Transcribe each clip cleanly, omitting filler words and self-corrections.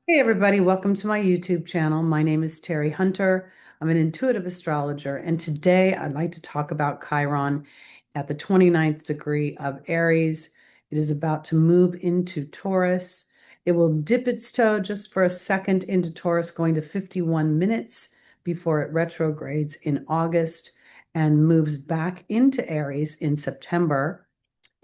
Hey everybody, welcome to my YouTube channel. My name is Teri Hunter. I'm an intuitive astrologer, and today I'd like to talk about Chiron at the 29th degree of Aries. It is about to move into Taurus. It will dip its toe just for a second into Taurus, going to 51 minutes before it retrogrades in August and moves back into Aries in September.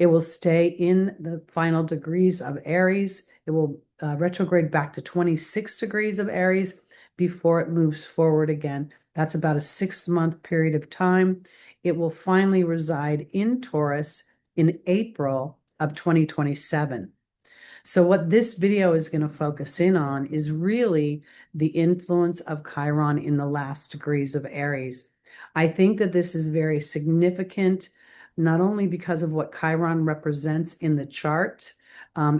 It will stay in the final degrees of Aries. It will retrograde back to 26 degrees of Aries before it moves forward again. That's about a 6-month period of time. It will finally reside in Taurus in April of 2027. So what this video is going to focus in on is really the influence of Chiron in the last degrees of Aries. I think that this is very significant, not only because of what Chiron represents in the chart,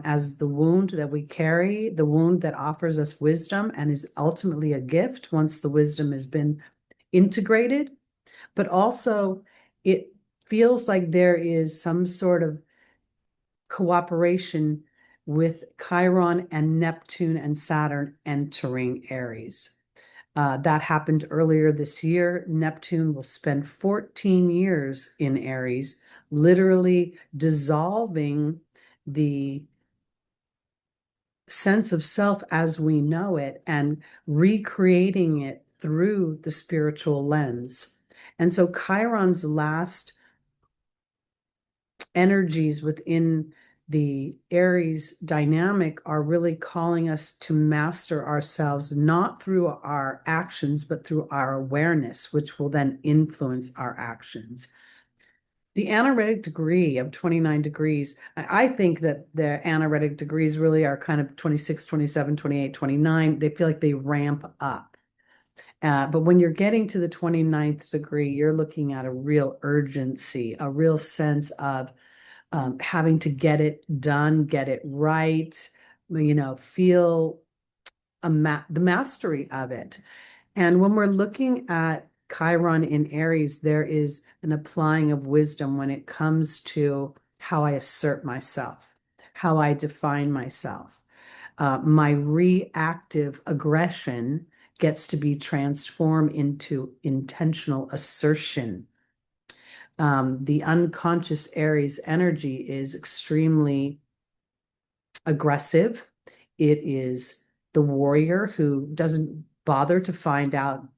as the wound that we carry, the wound that offers us wisdom and is ultimately a gift once the wisdom has been integrated, but also it feels like there is some sort of cooperation with Chiron and Neptune and Saturn entering Aries. That happened earlier this year. Neptune will spend 14 years in Aries, literally dissolving the sense of self as we know it and recreating it through the spiritual lens. And so Chiron's last energies within the Aries dynamic are really calling us to master ourselves, not through our actions, but through our awareness, which will then influence our actions. The Anaretic degree of 29 degrees, I think that the Anaretic degrees really are kind of 26, 27, 28, 29. They feel like they ramp up. But when you're getting to the 29th degree, you're looking at a real urgency, a real sense of having to get it done, get it right, feel the mastery of it. And when we're looking at Chiron in Aries, there is an applying of wisdom when it comes to how I assert myself, how I define myself. My reactive aggression gets to be transformed into intentional assertion. The unconscious Aries energy is extremely aggressive. It is the warrior who doesn't bother to find out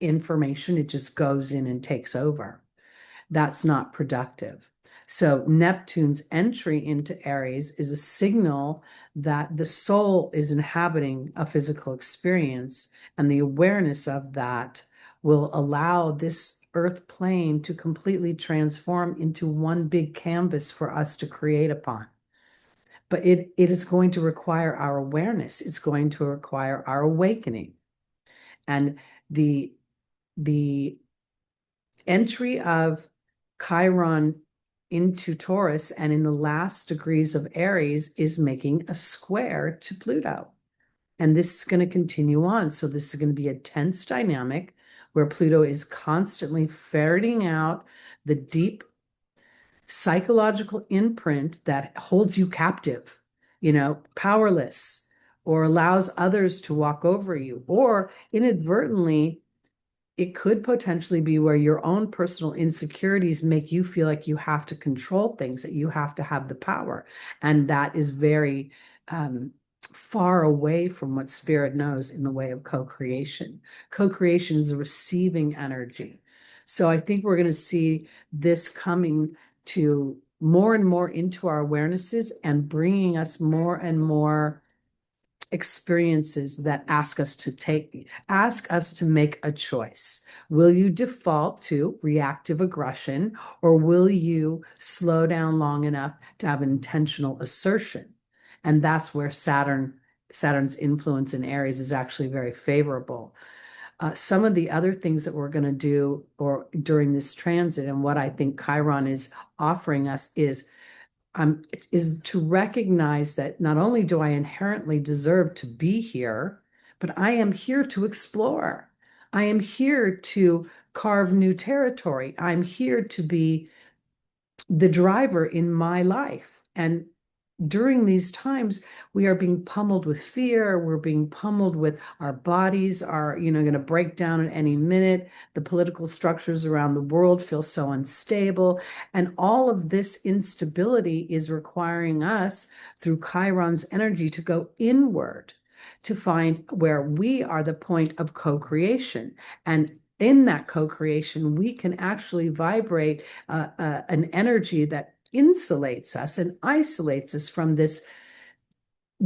information, it just goes in and takes over. That's not productive. So Neptune's entry into Aries is a signal that the soul is inhabiting a physical experience, and the awareness of that will allow this earth plane to completely transform into one big canvas for us to create upon. But it is going to require our awareness. It's going to require our awakening. And the the entry of Chiron into Taurus and in the last degrees of Aries is making a square to Pluto. And this is going to continue on. So this is going to be a tense dynamic where Pluto is constantly ferreting out the deep psychological imprint that holds you captive, powerless, or allows others to walk over you, or inadvertently it could potentially be where your own personal insecurities make you feel like you have to control things, that you have to have the power. And that is very far away from what spirit knows in the way of co-creation. Co-creation is a receiving energy. So I think we're going to see this coming to more and more into our awarenesses and bringing us more and more experiences that ask us to make a choice. Will you default to reactive aggression, or will you slow down long enough to have intentional assertion? And that's where Saturn's influence in Aries is actually very favorable. Some of the other things that we're going to do or during this transit, and what I think Chiron is offering us is to recognize that not only do I inherently deserve to be here, but I am here to explore. I am here to carve new territory. I'm here to be the driver in my life. And during these times, we are being pummeled with fear. We're being pummeled with our bodies are, going to break down at any minute. The political structures around the world feel so unstable. And all of this instability is requiring us, through Chiron's energy, to go inward to find where we are the point of co-creation. And in that co-creation, we can actually vibrate an energy that insulates us and isolates us from this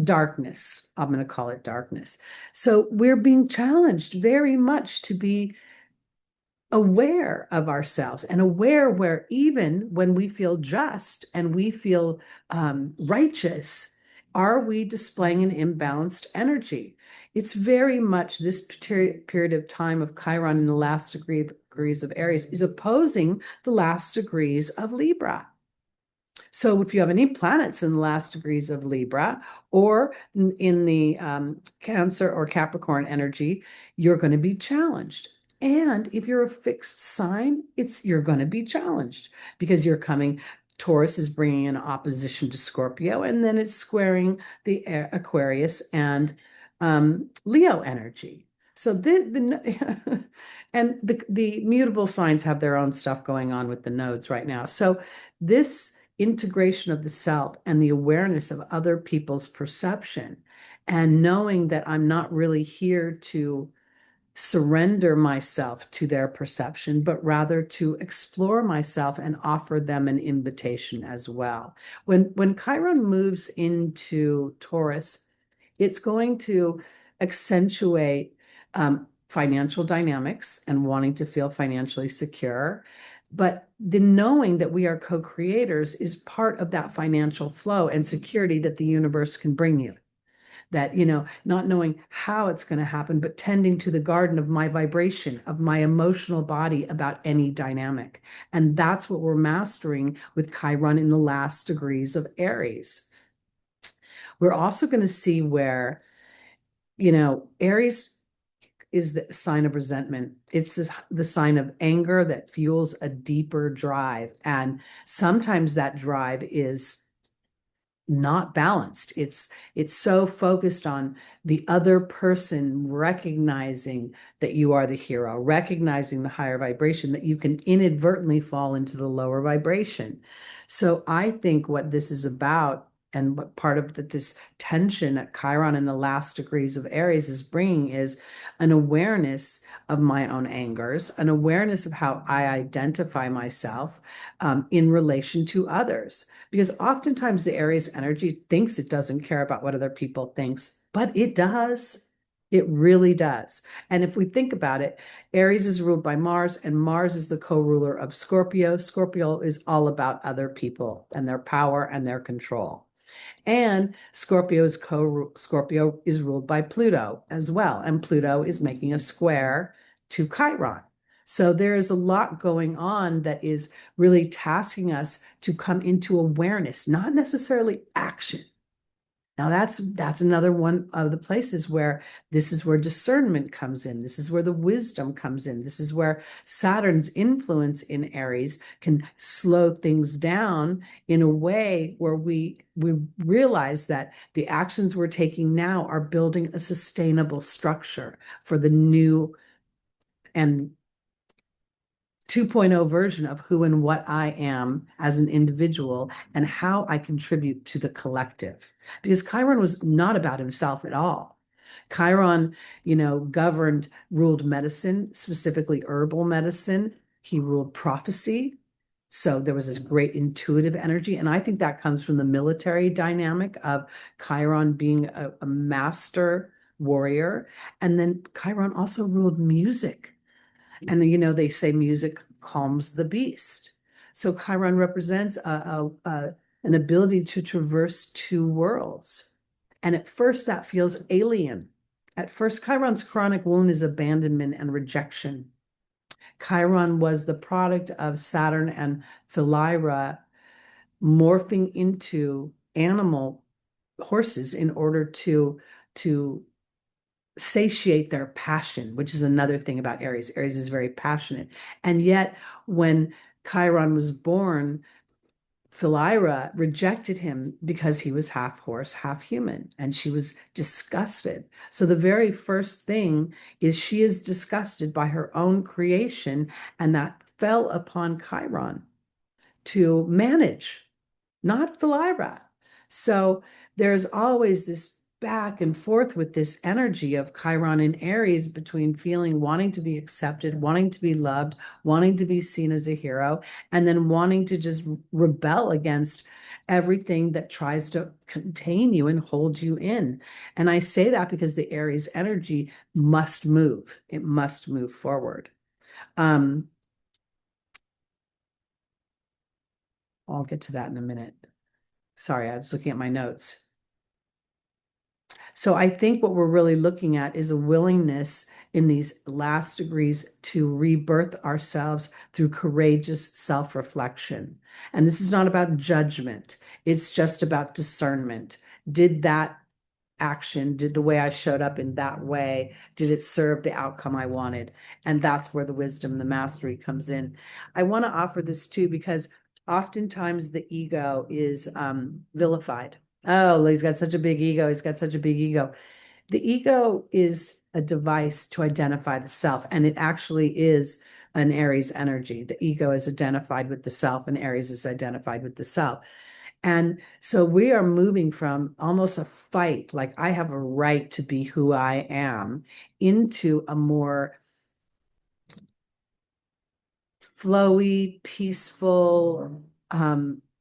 darkness. I'm going to call it darkness. So we're being challenged very much to be aware of ourselves and aware where even when we feel just and we feel righteous, are we displaying an imbalanced energy? It's very much this period of time of Chiron in the last degrees of Aries is opposing the last degrees of Libra. So if you have any planets in the last degrees of Libra or in the Cancer or Capricorn energy, you're going to be challenged. And if you're a fixed sign, you're going to be challenged because you're coming. Taurus is bringing an opposition to Scorpio, and then it's squaring the Aquarius and Leo energy. So and the mutable signs have their own stuff going on with the nodes right now. So this integration of the self and the awareness of other people's perception and knowing that I'm not really here to surrender myself to their perception, but rather to explore myself and offer them an invitation as well. When Chiron moves into Taurus, it's going to accentuate financial dynamics and wanting to feel financially secure. But the knowing that we are co-creators is part of that financial flow and security that the universe can bring you. That, not knowing how it's going to happen, but tending to the garden of my vibration, of my emotional body about any dynamic. And that's what we're mastering with Chiron in the last degrees of Aries. We're also going to see where, Aries is the sign of resentment. It's the sign of anger that fuels a deeper drive. And sometimes that drive is not balanced. It's so focused on the other person recognizing that you are the hero, recognizing the higher vibration, that you can inadvertently fall into the lower vibration. So I think what this is about, and what part of this tension at Chiron in the last degrees of Aries is bringing, is an awareness of my own angers, an awareness of how I identify myself in relation to others. Because oftentimes the Aries energy thinks it doesn't care about what other people thinks, but it does. It really does. And if we think about it, Aries is ruled by Mars, and Mars is the co-ruler of Scorpio. Scorpio is all about other people and their power and their control. And Scorpio is ruled by Pluto as well. And Pluto is making a square to Chiron. So there is a lot going on that is really tasking us to come into awareness, not necessarily action. Now that's another one of the places where this is where discernment comes in. This is where the wisdom comes in. This is where Saturn's influence in Aries can slow things down in a way where we realize that the actions we're taking now are building a sustainable structure for the new and 2.0 version of who and what I am as an individual and how I contribute to the collective. Because Chiron was not about himself at all. Chiron, ruled medicine, specifically herbal medicine. He ruled prophecy. So there was this great intuitive energy. And I think that comes from the military dynamic of Chiron being a master warrior. And then Chiron also ruled music. And they say music calms the beast. So Chiron represents an ability to traverse two worlds. And at first that feels alien. At first, Chiron's chronic wound is abandonment and rejection. Chiron was the product of Saturn and Philyra morphing into animal horses in order to satiate their passion, which is another thing about Aries. Aries is very passionate. And yet, when Chiron was born, Philyra rejected him because he was half horse, half human, and she was disgusted. So the very first thing is she is disgusted by her own creation, and that fell upon Chiron to manage, not Philyra. So there's always this back and forth with this energy of Chiron and Aries between feeling wanting to be accepted, wanting to be loved, wanting to be seen as a hero, and then wanting to just rebel against everything that tries to contain you and hold you in. And I say that because the Aries energy must move. It must move forward. I'll get to that in a minute. Sorry, I was looking at my notes. So I think what we're really looking at is a willingness in these last degrees to rebirth ourselves through courageous self-reflection. And this is not about judgment. It's just about discernment. Did that action, did the way I showed up in that way, did it serve the outcome I wanted? And that's where the wisdom, the mastery comes in. I want to offer this too, because oftentimes the ego is vilified. Oh, he's got such a big ego. He's got such a big ego. The ego is a device to identify the self, and it actually is an Aries energy. The ego is identified with the self, and Aries is identified with the self. And so we are moving from almost a fight, like I have a right to be who I am, into a more flowy, peaceful,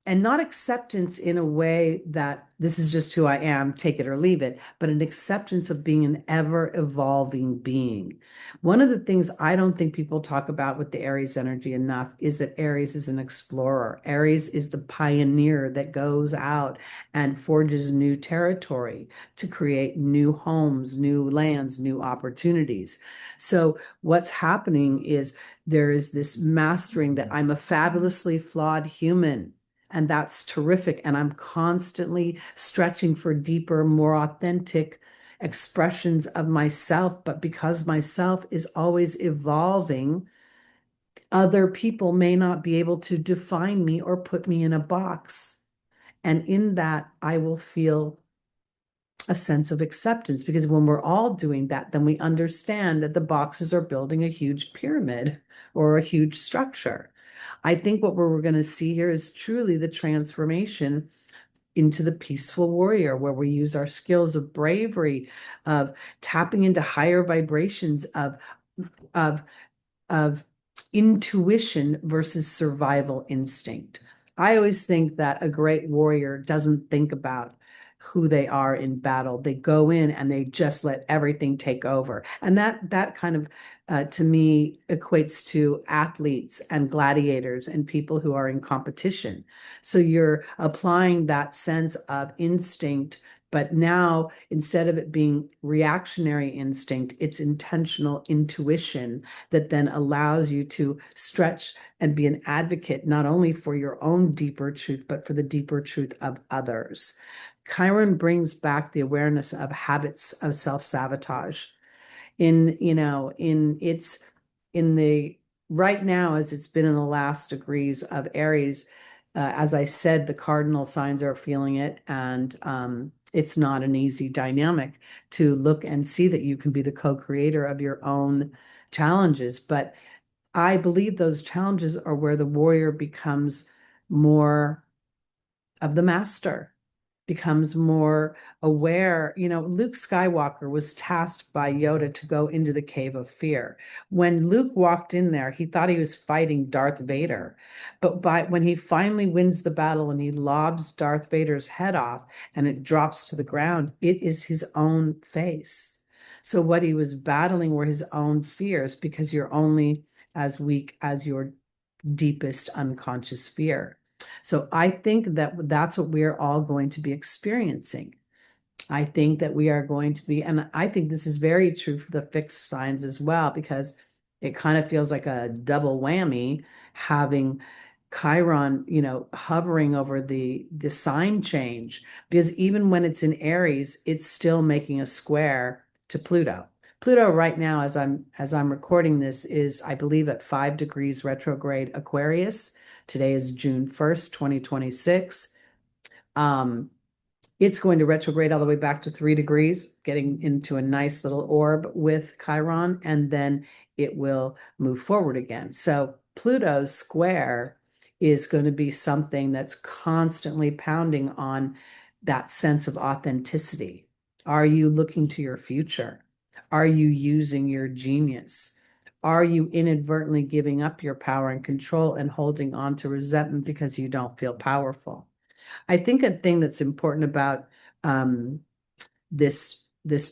and not acceptance in a way that this is just who I am, take it or leave it, but an acceptance of being an ever evolving being. One of the things I don't think people talk about with the Aries energy enough is that Aries is an explorer. Aries is the pioneer that goes out and forges new territory to create new homes, new lands, new opportunities. So what's happening is there is this mastering that I'm a fabulously flawed human. And that's terrific. And I'm constantly stretching for deeper, more authentic expressions of myself. But because myself is always evolving, other people may not be able to define me or put me in a box. And in that, I will feel a sense of acceptance, because when we're all doing that, then we understand that the boxes are building a huge pyramid or a huge structure. I think what we're going to see here is truly the transformation into the peaceful warrior, where we use our skills of bravery, of tapping into higher vibrations of of intuition versus survival instinct. I always think that a great warrior doesn't think about who they are in battle. They go in and they just let everything take over. And that kind of to me equates to athletes and gladiators and people who are in competition. So you're applying that sense of instinct, but now instead of it being reactionary instinct, it's intentional intuition that then allows you to stretch and be an advocate, not only for your own deeper truth, but for the deeper truth of others. Chiron brings back the awareness of habits of self-sabotage in the right now, as it's been in the last degrees of Aries. As I said, the cardinal signs are feeling it, and it's not an easy dynamic to look and see that you can be the co-creator of your own challenges. But I believe those challenges are where the warrior becomes more of the master, becomes more aware. Luke Skywalker was tasked by Yoda to go into the cave of fear. When Luke walked in there, he thought he was fighting Darth Vader. But when he finally wins the battle and he lobs Darth Vader's head off and it drops to the ground, it is his own face. So what he was battling were his own fears, because you're only as weak as your deepest unconscious fear. So I think that that's what we're all going to be experiencing. I think that we are going to be, and I think this is very true for the fixed signs as well, because it kind of feels like a double whammy having Chiron, hovering over the sign change, because even when it's in Aries, it's still making a square to Pluto. Pluto right now, as I'm recording this, is I believe at 5 degrees retrograde Aquarius. Today is June 1st, 2026. It's going to retrograde all the way back to 3 degrees, getting into a nice little orb with Chiron, and then it will move forward again. So Pluto's square is going to be something that's constantly pounding on that sense of authenticity. Are you looking to your future? Are you using your genius? Are you inadvertently giving up your power and control and holding on to resentment because you don't feel powerful? I think a thing that's important about um, this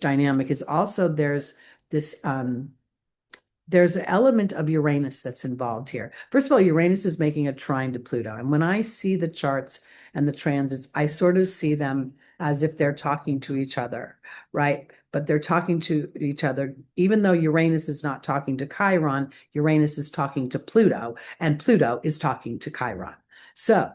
dynamic is also this there's an element of Uranus that's involved here. First of all, Uranus is making a trine to Pluto, and when I see the charts and the transits, I sort of see them as if they're talking to each other, right? But they're talking to each other, even though Uranus is not talking to Chiron, Uranus is talking to Pluto, and Pluto is talking to Chiron. So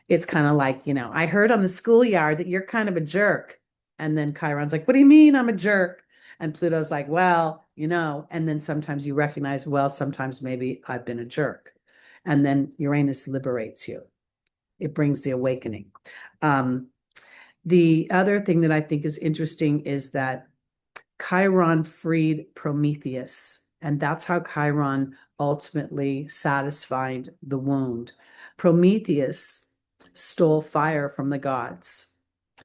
it's kind of like, I heard on the schoolyard that you're kind of a jerk. And then Chiron's like, what do you mean I'm a jerk? And Pluto's like, well, and then sometimes you recognize, well, sometimes maybe I've been a jerk. And then Uranus liberates you. It brings the awakening. The other thing that I think is interesting is that Chiron freed Prometheus, and that's how Chiron ultimately satisfied the wound. Prometheus stole fire from the gods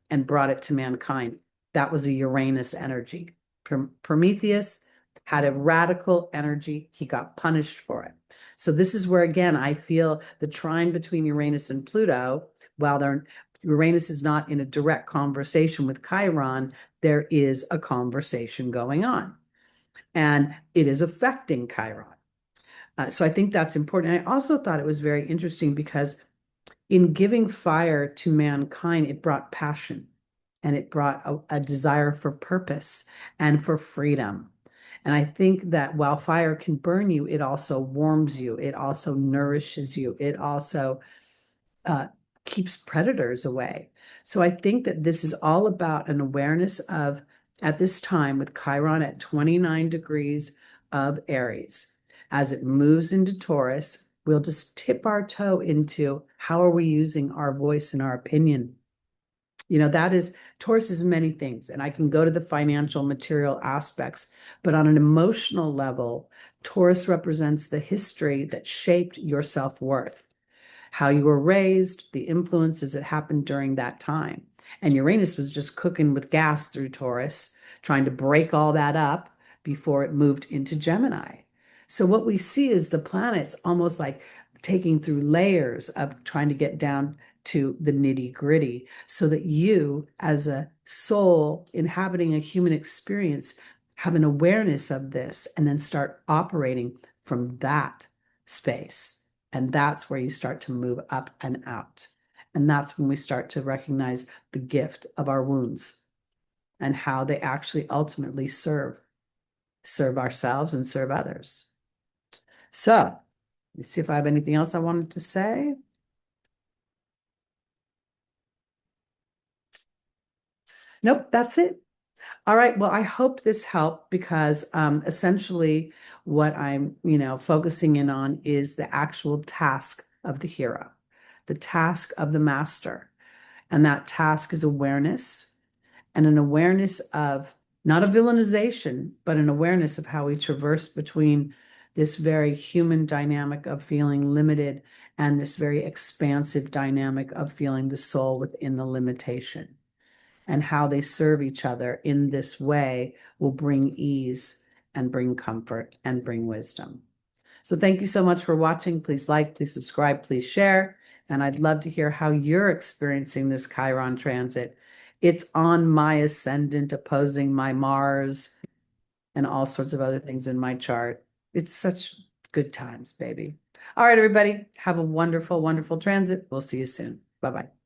and brought it to mankind. That was a Uranus energy. Prometheus had a radical energy. He got punished for it. So this is where, again, I feel the trine between Uranus and Pluto, while Uranus is not in a direct conversation with Chiron, there is a conversation going on. And it is affecting Chiron. So I think that's important. And I also thought it was very interesting because in giving fire to mankind, it brought passion and it brought a desire for purpose and for freedom. And I think that while fire can burn you, it also warms you. It also nourishes you. It also keeps predators away. So I think that this is all about an awareness of, at this time with Chiron at 29 degrees of Aries, as it moves into Taurus, we'll just tip our toe into how are we using our voice and our opinion. That is, Taurus is many things, and I can go to the financial material aspects, but on an emotional level, Taurus represents the history that shaped your self-worth, how you were raised, the influences that happened during that time. And Uranus was just cooking with gas through Taurus, trying to break all that up before it moved into Gemini. So what we see is the planets almost like taking through layers of trying to get down to the nitty gritty so that you, as a soul inhabiting a human experience, have an awareness of this and then start operating from that space. And that's where you start to move up and out. And that's when we start to recognize the gift of our wounds and how they actually ultimately serve ourselves and serve others. So, let me see if I have anything else I wanted to say. Nope, that's it. All right. Well, I hope this helped because essentially what I'm, focusing in on is the actual task of the hero, the task of the master. And that task is awareness, and an awareness of not a villainization, but an awareness of how we traverse between this very human dynamic of feeling limited and this very expansive dynamic of feeling the soul within the limitation. And how they serve each other in this way will bring ease and bring comfort and bring wisdom. So thank you so much for watching. Please like, please subscribe, please share. And I'd love to hear how you're experiencing this Chiron transit. It's on my ascendant opposing my Mars and all sorts of other things in my chart. It's such good times, baby. All right, everybody, have a wonderful, wonderful transit. We'll see you soon. Bye-bye.